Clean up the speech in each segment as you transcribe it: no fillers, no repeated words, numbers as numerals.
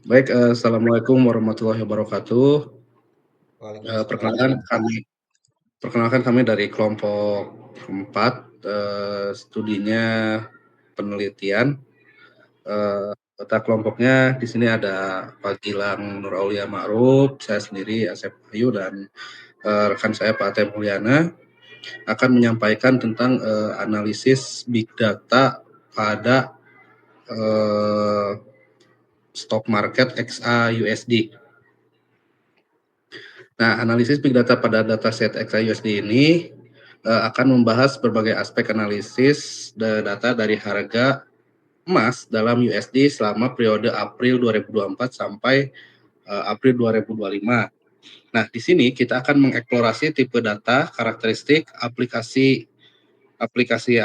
Baik, assalamualaikum warahmatullahi wabarakatuh. Eee, Waalaikumsalam. perkenalkan kami perkenalkan kami dari kelompok 4, studinya penelitian. Anggota kelompoknya di sini ada Pak Gilang Nur Aulia Ma'ruf, saya sendiri Asep Wahyu dan, rekan saya Pak Atep Mulyana akan menyampaikan tentang, analisis big data pada, eee, stock market XAUSD. Nah, analisis big data pada dataset XAUSD ini akan membahas berbagai aspek analisis data dari harga emas dalam USD selama periode April 2024 sampai April 2025. Nah, di sini kita akan mengeksplorasi tipe data, karakteristik, aplikasi aplikasi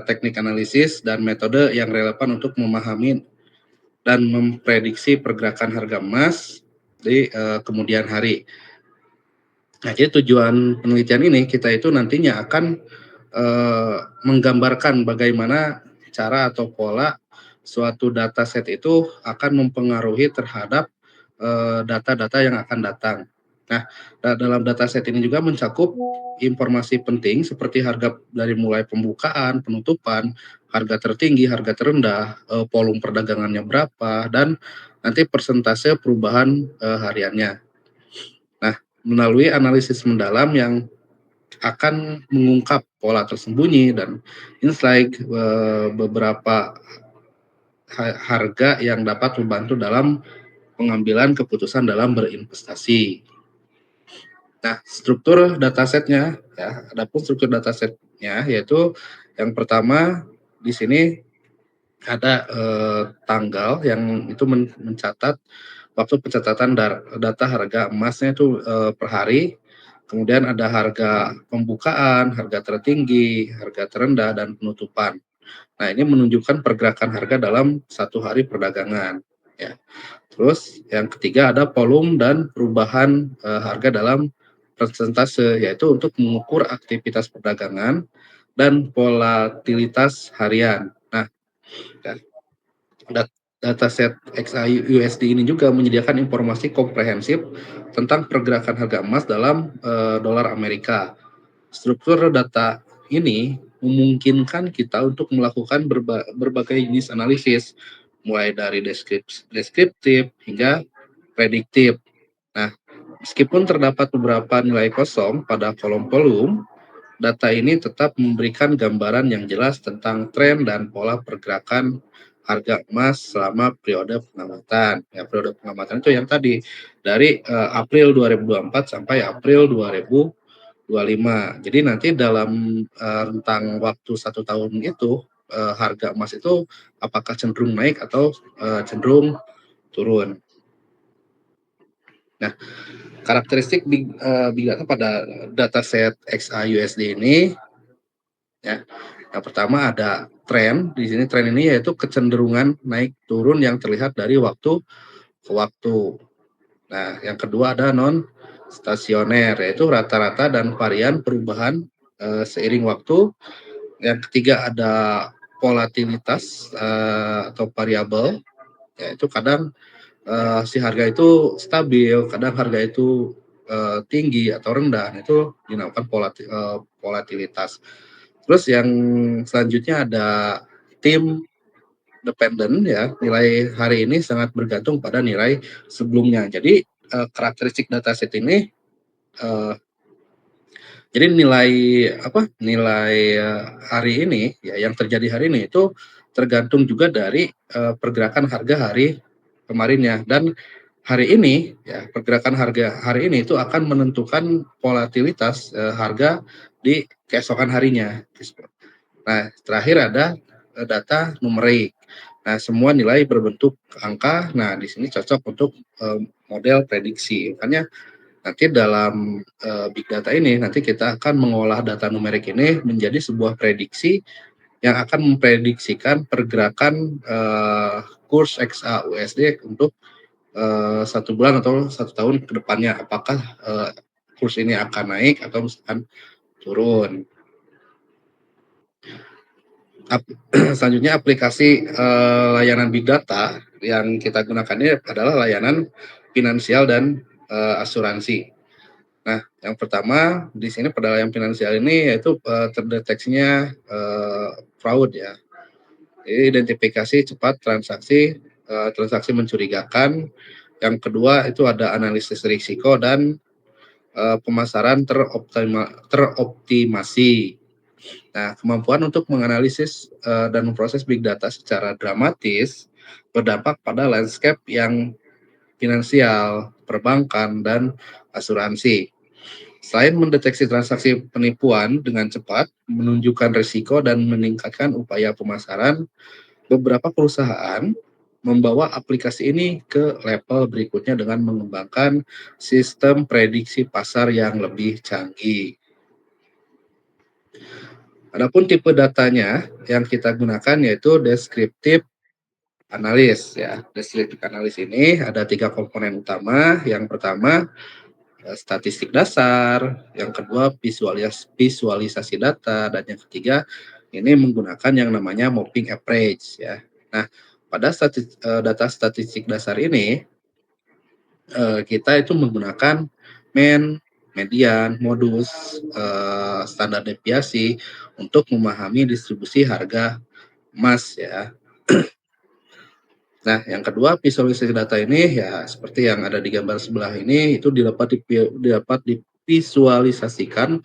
teknik analisis dan metode yang relevan untuk memahami dan memprediksi pergerakan harga emas di kemudian hari. Nah, jadi tujuan penelitian ini kita itu nantinya akan menggambarkan bagaimana cara atau pola suatu dataset itu akan mempengaruhi terhadap data-data yang akan datang. Nah, dalam dataset ini juga mencakup informasi penting seperti harga dari mulai pembukaan, penutupan, harga tertinggi, harga terendah, volume perdagangannya berapa, dan nanti persentase perubahan hariannya. Nah, melalui analisis mendalam yang akan mengungkap pola tersembunyi dan insight beberapa harga yang dapat membantu dalam pengambilan keputusan dalam berinvestasi. Nah, struktur datasetnya ya, adapun struktur datasetnya yaitu yang pertama di sini ada tanggal yang itu mencatat waktu pencatatan data harga emasnya itu per hari. Kemudian ada harga pembukaan, harga tertinggi, harga terendah, dan penutupan. Nah, ini menunjukkan pergerakan harga dalam satu hari perdagangan. Ya. Terus yang ketiga ada volume dan perubahan harga dalam persentase, yaitu untuk mengukur aktivitas perdagangan dan volatilitas harian. Nah, dataset XAUUSD ini juga menyediakan informasi komprehensif tentang pergerakan harga emas dalam dolar Amerika. Struktur data ini memungkinkan kita untuk melakukan berbagai jenis analisis, mulai dari deskriptif hingga prediktif. Nah, meskipun terdapat beberapa nilai kosong pada kolom volume, data ini tetap memberikan gambaran yang jelas tentang tren dan pola pergerakan harga emas selama periode pengamatan. Ya, periode pengamatan itu yang tadi dari April 2024 sampai April 2025. Jadi nanti dalam rentang waktu 1 tahun itu harga emas itu apakah cenderung naik atau cenderung turun. Nah, karakteristik big data pada dataset XAUSD ini ya. Yang pertama ada tren, di sini tren ini yaitu kecenderungan naik turun yang terlihat dari waktu ke waktu. Nah, yang kedua ada non stasioner, yaitu rata-rata dan varian perubahan seiring waktu. Yang ketiga ada volatilitas atau variabel, yaitu kadang si harga itu stabil, kadang harga itu tinggi atau rendah. Nah, itu dinamakan volatilitas. Terus yang selanjutnya ada tim dependen ya, nilai hari ini sangat bergantung pada nilai sebelumnya. Jadi karakteristik dataset ini eh, jadi nilai nilai hari ini ya yang terjadi hari ini itu tergantung juga dari pergerakan harga hari kemarinnya, dan hari ini ya pergerakan harga hari ini itu akan menentukan volatilitas harga di keesokan harinya. Nah, terakhir ada data numerik. Nah, semua nilai berbentuk angka. Nah, di sini cocok untuk model prediksi. Makanya nanti dalam big data ini nanti kita akan mengolah data numerik ini menjadi sebuah prediksi yang akan memprediksikan pergerakan kurs XAUSD untuk 1 bulan atau 1 tahun ke depannya. Apakah kurs ini akan naik atau misalkan turun. Ap selanjutnya aplikasi, layanan big data yang kita gunakan ini adalah layanan finansial dan, asuransi. Nah, yang pertama di sini pada layanan finansial ini yaitu, terdeteksinya, fraud ya. Jadi identifikasi cepat transaksi, transaksi mencurigakan. Yang kedua itu ada analisis risiko dan, pemasaran teroptimasi. Nah, kemampuan untuk menganalisis, dan memproses big data secara dramatis berdampak pada landscape yang finansial, perbankan, dan asuransi. Selain mendeteksi transaksi penipuan dengan cepat, menunjukkan risiko, dan meningkatkan upaya pemasaran, beberapa perusahaan membawa aplikasi ini ke level berikutnya dengan mengembangkan sistem prediksi pasar yang lebih canggih. Adapun tipe datanya yang kita gunakan yaitu descriptive analysis ya. Descriptive analysis ini ada 3 komponen utama. Yang pertama, statistik dasar, yang kedua visualisasi data, dan yang ketiga ini menggunakan yang namanya mapping average ya. Nah, pada data statistik dasar ini, kita itu menggunakan mean, median, modus, standar deviasi untuk memahami distribusi harga emas ya. Nah, yang kedua visualisasi data ini ya seperti yang ada di gambar sebelah ini itu dapat divisualisasikan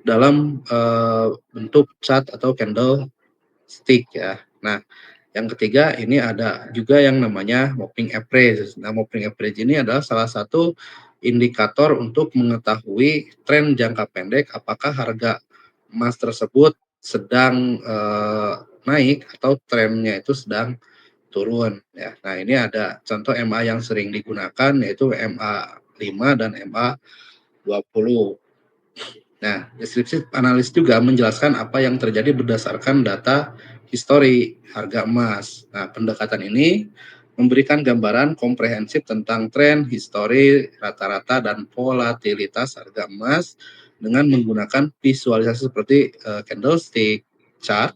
dalam, bentuk chart atau candlestick ya. Nah, yang ketiga ini ada juga yang namanya moving average. Nah, moving average ini adalah salah satu indikator untuk mengetahui tren jangka pendek apakah harga emas tersebut sedang, naik atau trennya itu sedang turun ya. Nah, ini ada contoh MA yang sering digunakan yaitu MA5 dan MA20. Nah, deskripsi analis juga menjelaskan apa yang terjadi berdasarkan data histori harga emas. Nah, pendekatan ini memberikan gambaran komprehensif tentang tren, histori, rata-rata, dan volatilitas harga emas dengan menggunakan visualisasi seperti candlestick, chart.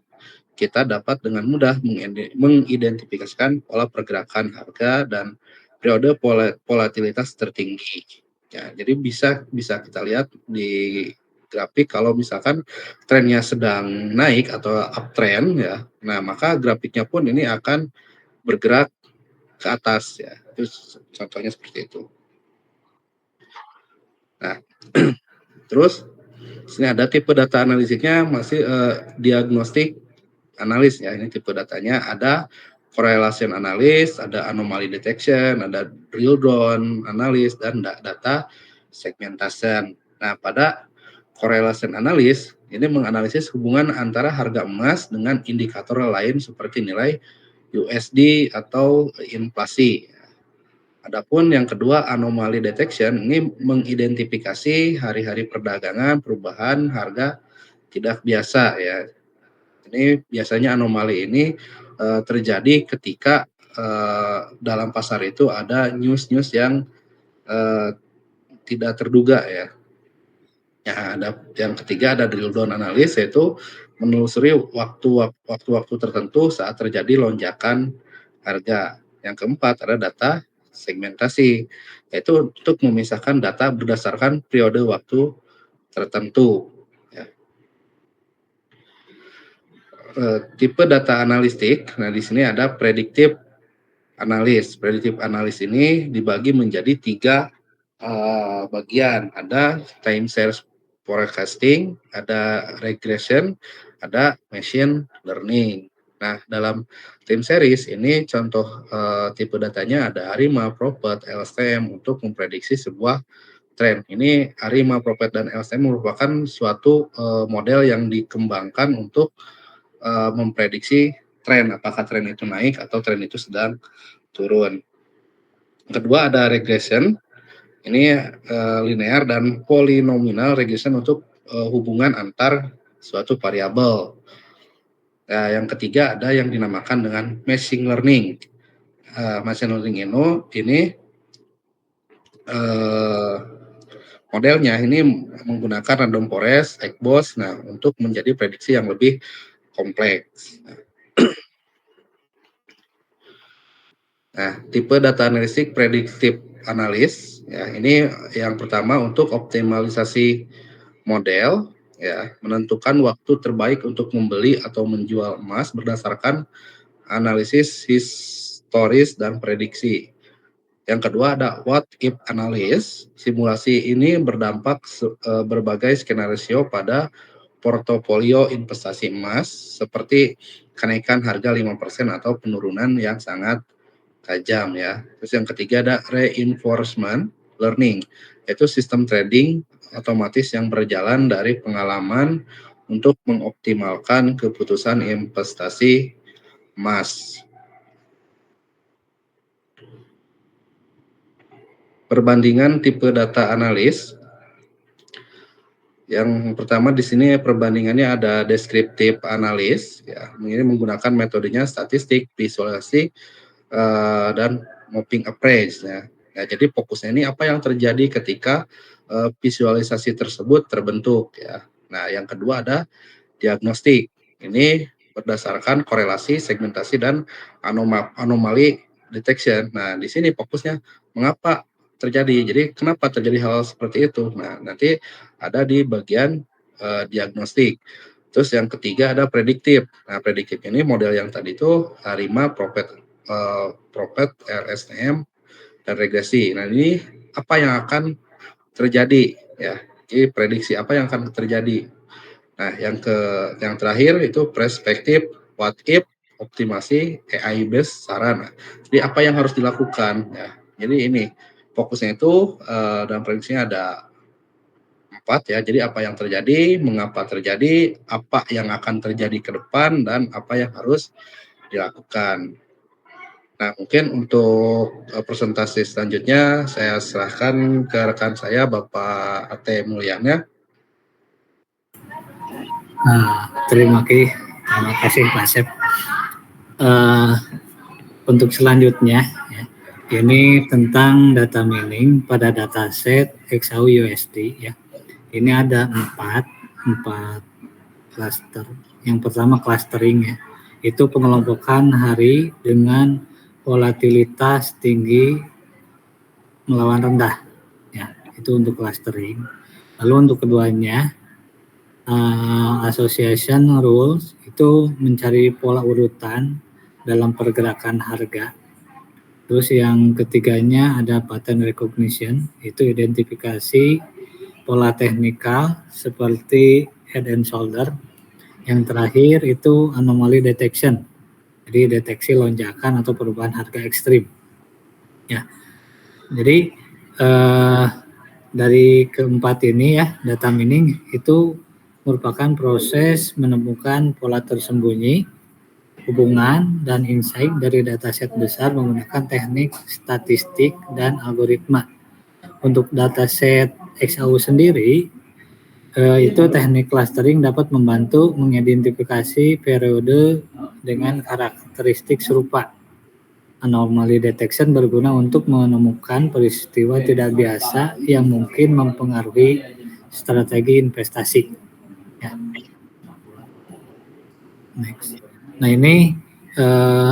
Kita dapat dengan mudah mengidentifikasikan pola pergerakan harga dan periode volatilitas tertinggi. Ya, jadi bisa bisa kita lihat di grafik kalau misalkan trennya sedang naik atau uptrend ya, nah maka grafiknya pun ini akan bergerak ke atas ya. Itu contohnya seperti itu. Nah, terus sini ada tipe data analisisnya masih diagnostik analis ya. Ini tipe datanya ada correlation analysis, ada anomaly detection, ada drill down analysis dan data segmentation. Nah, pada correlation analysis ini menganalisis hubungan antara harga emas dengan indikator lain seperti nilai USD atau inflasi. Adapun yang kedua anomaly detection ini mengidentifikasi hari-hari perdagangan perubahan harga tidak biasa ya. Ini biasanya anomali ini terjadi ketika dalam pasar itu ada news-news yang eh, tidak terduga ya. Ya, ada yang ketiga ada drill down analysis yaitu menelusuri waktu-waktu tertentu saat terjadi lonjakan harga. Yang keempat ada data segmentasi yaitu untuk memisahkan data berdasarkan periode waktu tertentu. Ya. Tipe data analistik, nah di sini ada predictive analis. Predictive analis ini dibagi menjadi 3 bagian. Ada time series forecasting, ada regression, ada machine learning. Nah, dalam time series ini contoh, tipe datanya ada ARIMA, Propet, LSTM untuk memprediksi sebuah tren. Ini ARIMA, Propet, dan LSTM merupakan suatu, model yang dikembangkan untuk, memprediksi tren, apakah tren itu naik atau tren itu sedang turun. Kedua ada regression, ini linear dan polinomial regression untuk hubungan antar suatu variabel. Nah, yang ketiga ada yang dinamakan dengan machine learning. Machine learning ini uh, modelnya ini menggunakan random forest, XGBoost, nah untuk menjadi prediksi yang lebih kompleks. Nah, tipe data analitik predictive analis, ya ini yang pertama untuk optimalisasi model, ya menentukan waktu terbaik untuk membeli atau menjual emas berdasarkan analisis historis dan prediksi. Yang kedua ada what if analysis. Simulasi ini berdampak berbagai skenario pada portofolio investasi emas seperti kenaikan harga 5% atau penurunan yang sangat tajam ya. Terus yang ketiga ada reinforcement learning, yaitu sistem trading otomatis yang berjalan dari pengalaman untuk mengoptimalkan keputusan investasi emas. Perbandingan tipe data analis. Yang pertama di sini perbandingannya ada descriptive analis, ya, ini menggunakan metodenya statistik, visualisasi, dan mapping appraise. Ya. Nah, jadi fokusnya ini apa yang terjadi ketika visualisasi tersebut terbentuk. Ya. Nah, yang kedua ada diagnostik. Ini berdasarkan korelasi, segmentasi, dan anomali detection. Nah, di sini fokusnya mengapa terjadi. Jadi kenapa terjadi hal seperti itu? Nah, nanti ada di bagian diagnostik. Terus yang ketiga ada prediktif. Nah, prediktif ini model yang tadi itu HARIMA, Propet, LSTM, dan regresi. Nah, ini apa yang akan terjadi ya? Jadi prediksi apa yang akan terjadi. Nah, yang terakhir itu perspektif what if, optimasi, AI based saran. Jadi apa yang harus dilakukan ya. Jadi ini fokusnya itu dan prediksinya ada 4 ya. Jadi apa yang terjadi, mengapa terjadi, apa yang akan terjadi ke depan, dan apa yang harus dilakukan. Nah, mungkin untuk presentasi selanjutnya saya serahkan ke rekan saya Bapak Ate Mulyana. Terima kasih Pak Sep. Untuk selanjutnya, ya, ini tentang data mining pada dataset XAU USD. Ya. Ini ada empat cluster. Yang pertama clustering, ya, itu pengelompokan hari dengan volatilitas tinggi melawan rendah. Ya, itu untuk clustering. Lalu untuk keduanya, association rules itu mencari pola urutan dalam pergerakan harga. Terus yang ketiganya ada pattern recognition, itu identifikasi pola teknikal seperti head and shoulder. Yang terakhir itu anomaly detection, jadi deteksi lonjakan atau perubahan harga ekstrim. Ya, jadi dari keempat ini ya, data mining itu merupakan proses menemukan pola tersembunyi, hubungan, dan insight dari dataset besar menggunakan teknik statistik dan algoritma. Untuk dataset XAU sendiri, itu teknik clustering dapat membantu mengidentifikasi periode dengan karakteristik serupa. Anomaly detection berguna untuk menemukan peristiwa tidak biasa yang mungkin mempengaruhi strategi investasi. Ya. Next. Nah, ini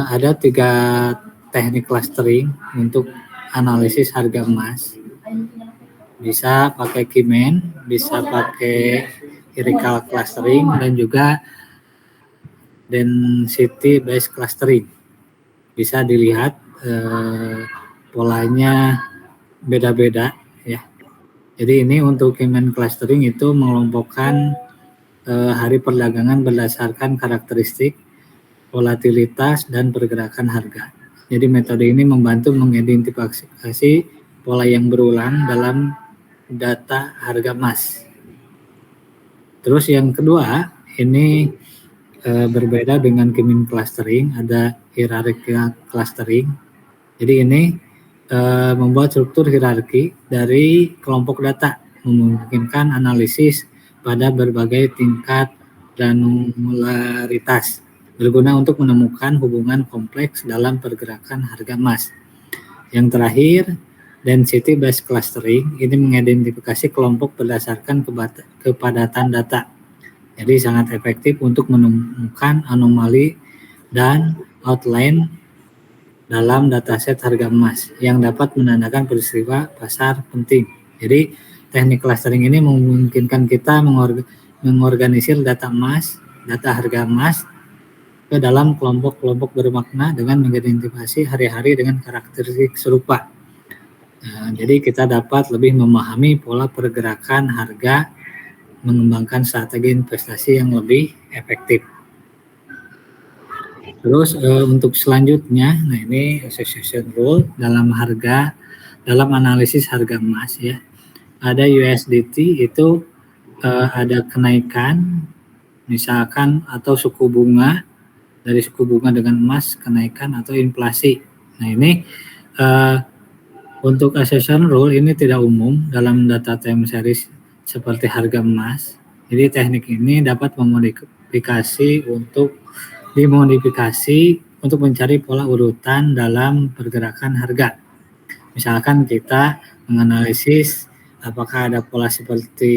ada 3 teknik clustering untuk analisis harga emas. Bisa pakai Keyman, bisa pakai hierarchical clustering, dan juga density based clustering. Bisa dilihat polanya beda-beda ya. Jadi ini untuk Keyman clustering itu mengelompokkan hari perdagangan berdasarkan karakteristik, volatilitas, dan pergerakan harga. Jadi metode ini membantu mengidentifikasi pola yang berulang dalam data harga emas. Terus yang kedua, ini berbeda dengan Keyman clustering, ada hierarchical clustering. Jadi ini membuat struktur hierarki dari kelompok data, memungkinkan analisis pada berbagai tingkat granularitas, berguna untuk menemukan hubungan kompleks dalam pergerakan harga emas. Yang terakhir, density based clustering, ini mengidentifikasi kelompok berdasarkan kepadatan data, Jadi sangat efektif untuk menemukan anomali dan outline dalam dataset harga emas yang dapat menandakan peristiwa pasar penting. Jadi teknik clustering ini memungkinkan kita mengorganisir data emas, data harga emas ke dalam kelompok-kelompok bermakna dengan mengidentifikasi hari-hari dengan karakteristik serupa. Nah, jadi kita dapat lebih memahami pola pergerakan harga, mengembangkan strategi investasi yang lebih efektif. Terus untuk selanjutnya, nah ini association rule dalam analisis harga emas ya. Ada USDT itu ada kenaikan misalkan atau suku bunga dari suku bunga dengan emas kenaikan atau inflasi. Nah ini untuk association rule ini tidak umum dalam data time series seperti harga emas. Jadi teknik ini dapat dimodifikasi untuk mencari pola urutan dalam pergerakan harga. Misalkan kita menganalisis apakah ada pola seperti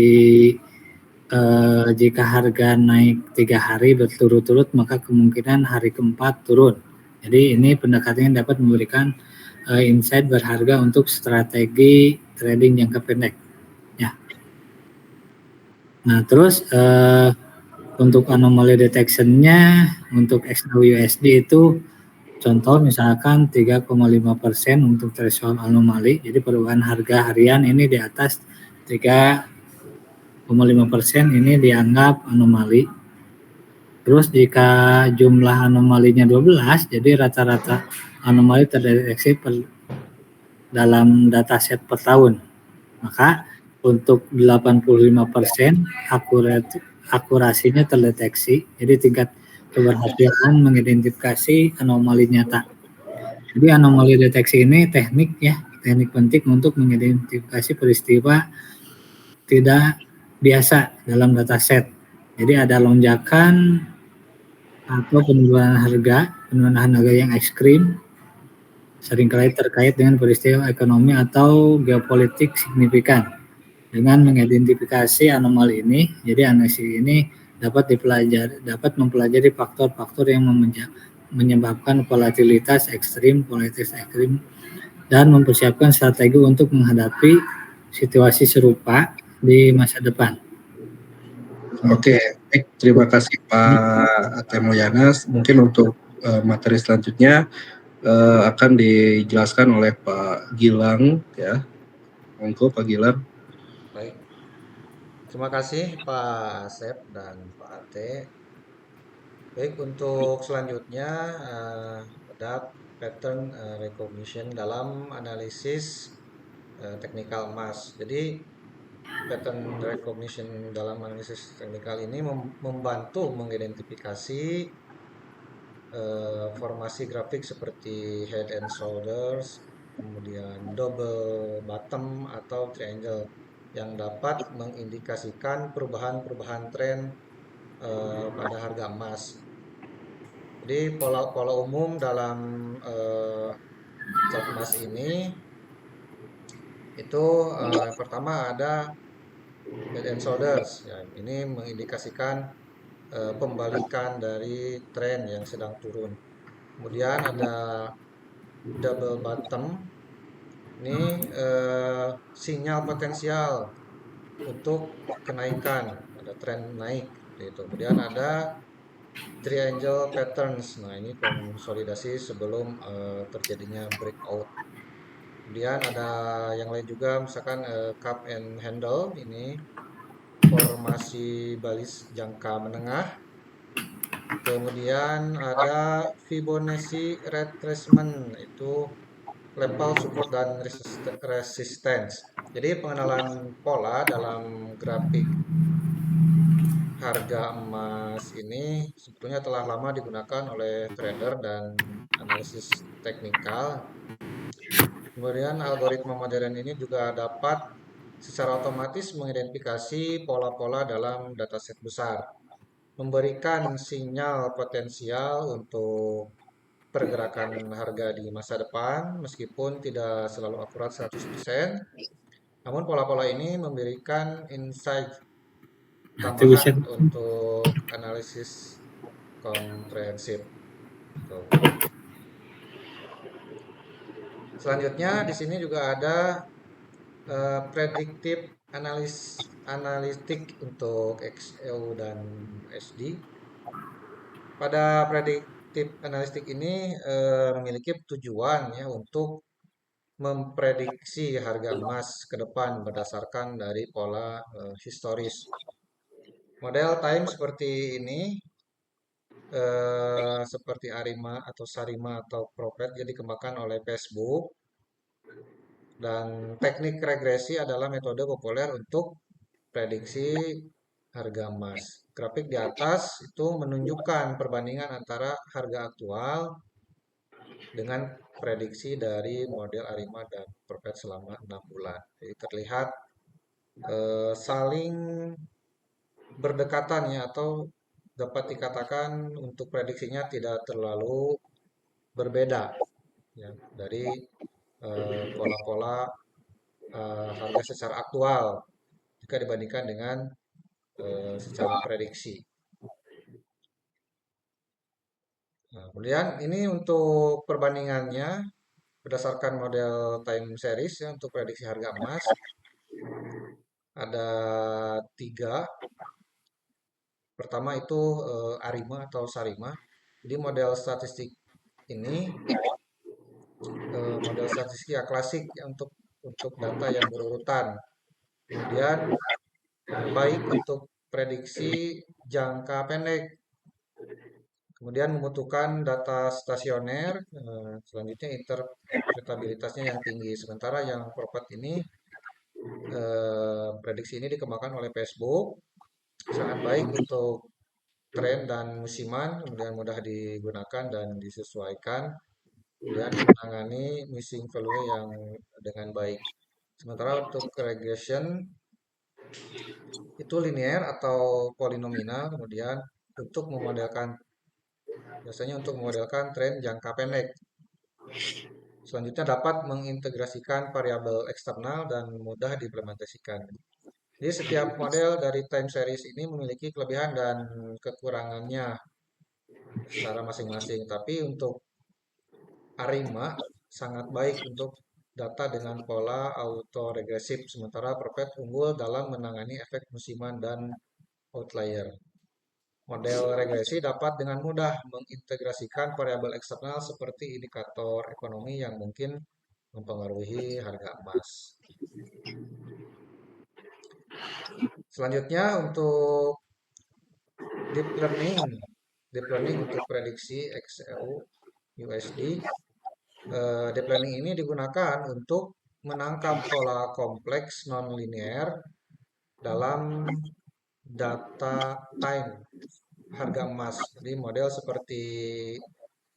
jika harga naik 3 hari berturut-turut maka kemungkinan hari keempat turun. Jadi ini pendekatannya dapat memberikan insight berharga untuk strategi trading jangka pendek. Ya. Nah terus untuk anomaly detection-nya untuk XAUUSD itu contoh misalkan 3,5% untuk threshold anomali. Jadi perubahan harga harian ini di atas 3,5% ini dianggap anomali. Terus jika jumlah anomalinya 12, jadi rata-rata anomali terdeteksi dalam dataset per tahun. Maka untuk 85% akurasinya terdeteksi. Jadi tingkat keberhasilan mengidentifikasi anomali nyata. Jadi anomali deteksi ini teknik penting untuk mengidentifikasi peristiwa tidak biasa dalam dataset. Jadi ada lonjakan atau penurunan harga yang ekstrim, seringkali terkait dengan peristiwa ekonomi atau geopolitik signifikan. Dengan mengidentifikasi anomali ini, jadi analisis ini dapat mempelajari faktor-faktor yang menyebabkan volatilitas ekstrim, dan mempersiapkan strategi untuk menghadapi situasi serupa di masa depan. Oke, baik. Terima kasih Pak Temoyanas. Mungkin untuk materi selanjutnya akan dijelaskan oleh Pak Gilang ya. Monggo Pak Gilang. Baik, terima kasih Pak Asep dan Pak Ate. Baik, untuk selanjutnya ada pattern recognition dalam analisis teknikal emas. Jadi pattern recognition dalam analisis teknikal ini membantu mengidentifikasi formasi grafik seperti head and shoulders, kemudian double bottom atau triangle yang dapat mengindikasikan perubahan-perubahan tren pada harga emas. Jadi pola-pola umum dalam chart emas ini itu yang pertama ada head and shoulders. Ya, ini mengindikasikan pembalikan dari tren yang sedang turun. Kemudian ada double bottom. Ini sinyal potensial untuk kenaikan, ada tren naik gitu. Kemudian ada triangle patterns. Nah, ini konsolidasi sebelum terjadinya breakout. Kemudian ada yang lain juga, misalkan cup and handle. Ini formasi balis jangka menengah. Kemudian ada Fibonacci retracement, itu level support dan resistance. Jadi pengenalan pola dalam grafik harga emas ini sebetulnya telah lama digunakan oleh trader dan analisis teknikal. Kemudian algoritma modern ini juga dapat secara otomatis mengidentifikasi pola-pola dalam dataset besar, memberikan sinyal potensial untuk pergerakan harga di masa depan meskipun tidak selalu akurat 100%. Namun pola-pola ini memberikan insight Nah, itu bisa. tambahan untuk analisis komprehensif. Tuh. Selanjutnya di sini juga ada predictive analitik untuk XEU dan USD. Pada predictive analitik ini memiliki tujuan ya untuk memprediksi harga emas ke depan berdasarkan dari pola historis. Model time seperti ini seperti Arima atau Sarima atau Propet jadi dikembangkan oleh Facebook. Dan teknik regresi adalah metode populer untuk prediksi harga emas. Grafik di atas itu menunjukkan perbandingan antara harga aktual dengan prediksi dari model Arima dan Propet selama 6 bulan. Jadi terlihat saling berdekatan ya, atau dapat dikatakan untuk prediksinya tidak terlalu berbeda ya dari pola-pola harga secara aktual jika dibandingkan dengan secara prediksi. Nah, kemudian ini untuk perbandingannya berdasarkan model time series ya untuk prediksi harga emas ada 3. Pertama itu Arima atau Sarima. Jadi model statistik ini model statistik yang klasik ya, untuk data yang berurutan. Kemudian baik untuk prediksi jangka pendek. Kemudian membutuhkan data stasioner, selanjutnya interpretabilitasnya yang tinggi. Sementara yang Propet ini, prediksi ini dikembangkan oleh Facebook, sangat baik untuk tren dan musiman, kemudian mudah digunakan dan disesuaikan, kemudian menangani missing value yang dengan baik. Sementara untuk regression itu linear atau polinomial, kemudian untuk memodelkan biasanya untuk memodelkan tren jangka pendek. Selanjutnya dapat mengintegrasikan variabel eksternal dan mudah diimplementasikan. Jadi setiap model dari time series ini memiliki kelebihan dan kekurangannya secara masing-masing. Tapi untuk Arima sangat baik untuk data dengan pola autoregresif, sementara Propet unggul dalam menangani efek musiman dan outlier. Model regresi dapat dengan mudah mengintegrasikan variabel eksternal seperti indikator ekonomi yang mungkin mempengaruhi harga emas. Selanjutnya untuk deep learning untuk prediksi XEU USD. Deep learning ini digunakan untuk menangkap pola kompleks non-linear dalam data time harga emas. Jadi model seperti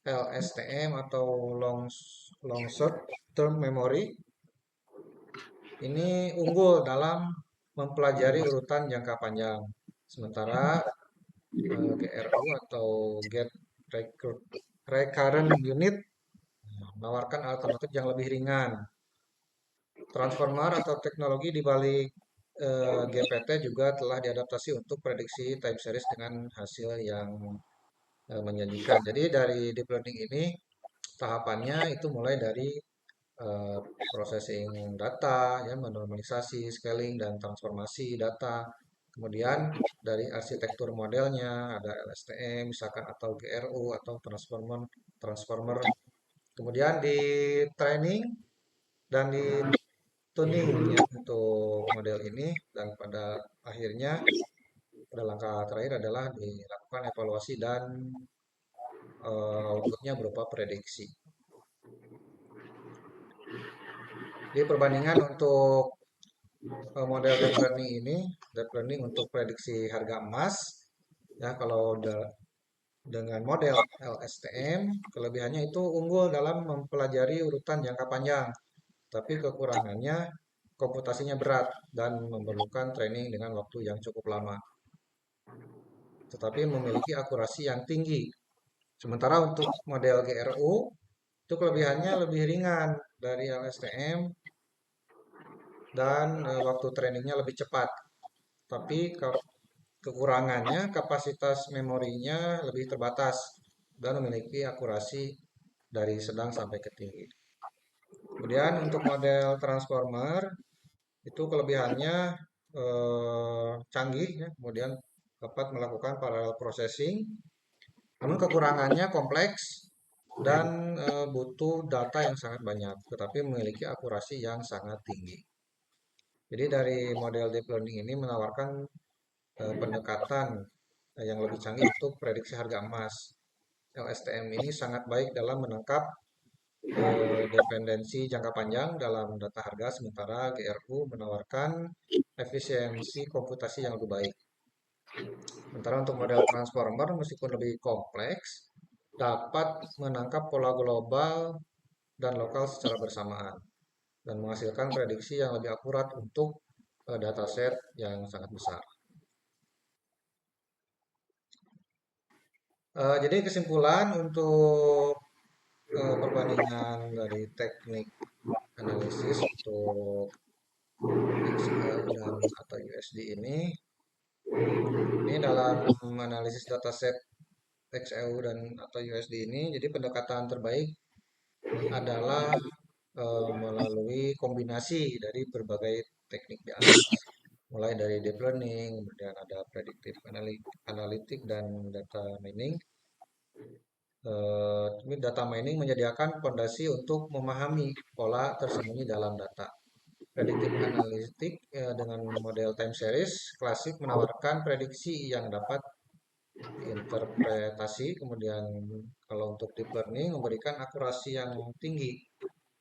LSTM atau long short term memory ini unggul dalam mempelajari urutan jangka panjang. Sementara GRU atau Get Recurrent Unit menawarkan alternatif yang lebih ringan. Transformer atau teknologi di balik GPT juga telah diadaptasi untuk prediksi time series dengan hasil yang menjanjikan. Jadi dari deep learning ini tahapannya itu mulai dari eh, processing data, ya, menormalisasi, scaling dan transformasi data. Kemudian dari arsitektur modelnya ada LSTM misalkan atau GRU atau transformer. Kemudian di training dan di tuning ya untuk model ini dan pada akhirnya pada langkah terakhir adalah dilakukan evaluasi dan outputnya berupa prediksi. Jadi perbandingan untuk model deep learning ini, deep learning untuk prediksi harga emas, ya kalau dengan model LSTM, kelebihannya itu unggul dalam mempelajari urutan jangka panjang, tapi kekurangannya komputasinya berat dan memerlukan training dengan waktu yang cukup lama. Tetapi memiliki akurasi yang tinggi. Sementara untuk model GRU, itu kelebihannya lebih ringan dari LSTM dan waktu trainingnya lebih cepat. Tapi kekurangannya kapasitas memorinya lebih terbatas dan memiliki akurasi dari sedang sampai ke tinggi. Kemudian untuk model transformer itu kelebihannya canggih ya, kemudian dapat melakukan parallel processing. Namun kekurangannya kompleks dan butuh data yang sangat banyak, tetapi memiliki akurasi yang sangat tinggi. Jadi dari model deep learning ini menawarkan pendekatan yang lebih canggih untuk prediksi harga emas. LSTM ini sangat baik dalam menangkap dependensi jangka panjang dalam data harga, sementara GRU menawarkan efisiensi komputasi yang lebih baik. Sementara untuk model transformer, meskipun lebih kompleks, dapat menangkap pola global dan lokal secara bersamaan dan menghasilkan prediksi yang lebih akurat untuk dataset yang sangat besar. Jadi kesimpulan untuk perbandingan dari teknik analisis untuk XL dan atau USD ini dalam analisis dataset XEU dan atau USD ini, jadi pendekatan terbaik adalah melalui kombinasi dari berbagai teknik di atas, mulai dari deep learning, kemudian ada predictive analytic dan data mining. Data mining menyediakan fondasi untuk memahami pola tersembunyi dalam data. Predictive analytic dengan model time series klasik menawarkan prediksi yang dapat diinterpretasi, kemudian kalau untuk deep learning memberikan akurasi yang tinggi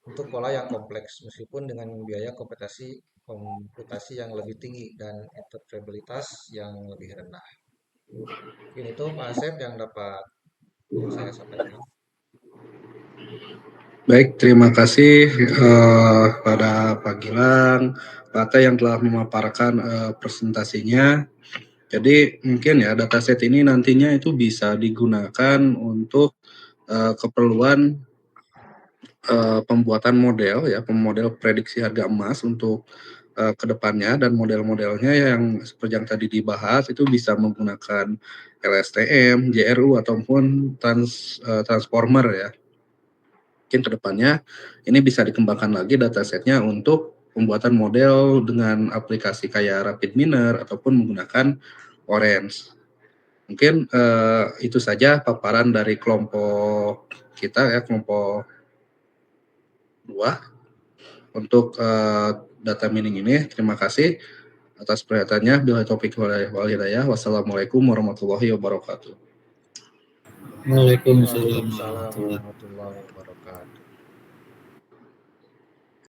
untuk pola yang kompleks meskipun dengan biaya komputasi yang lebih tinggi dan interpretabilitas yang lebih rendah. Mungkin itu Pak Asep yang dapat saya sampaikan. Baik, terima kasih pada Pak Gilang, Pak Ate yang telah memaparkan presentasinya. Jadi mungkin ya dataset ini nantinya itu bisa digunakan untuk keperluan pembuatan model ya, model prediksi harga emas untuk kedepannya, dan model-modelnya yang seperti yang tadi dibahas itu bisa menggunakan LSTM, JRU ataupun transformer ya. Mungkin kedepannya ini bisa dikembangkan lagi datasetnya untuk pembuatan model dengan aplikasi kayak RapidMiner ataupun menggunakan Orange. Mungkin itu saja paparan dari kelompok kita ya, kelompok 2 untuk data mining ini. Terima kasih atas perhatiannya. Bila topik wal hidayah. Wassalamualaikum warahmatullahi wabarakatuh. Waalaikumsalam Waalaikumsalam warahmatullahi warahmatullahi wabarakatuh.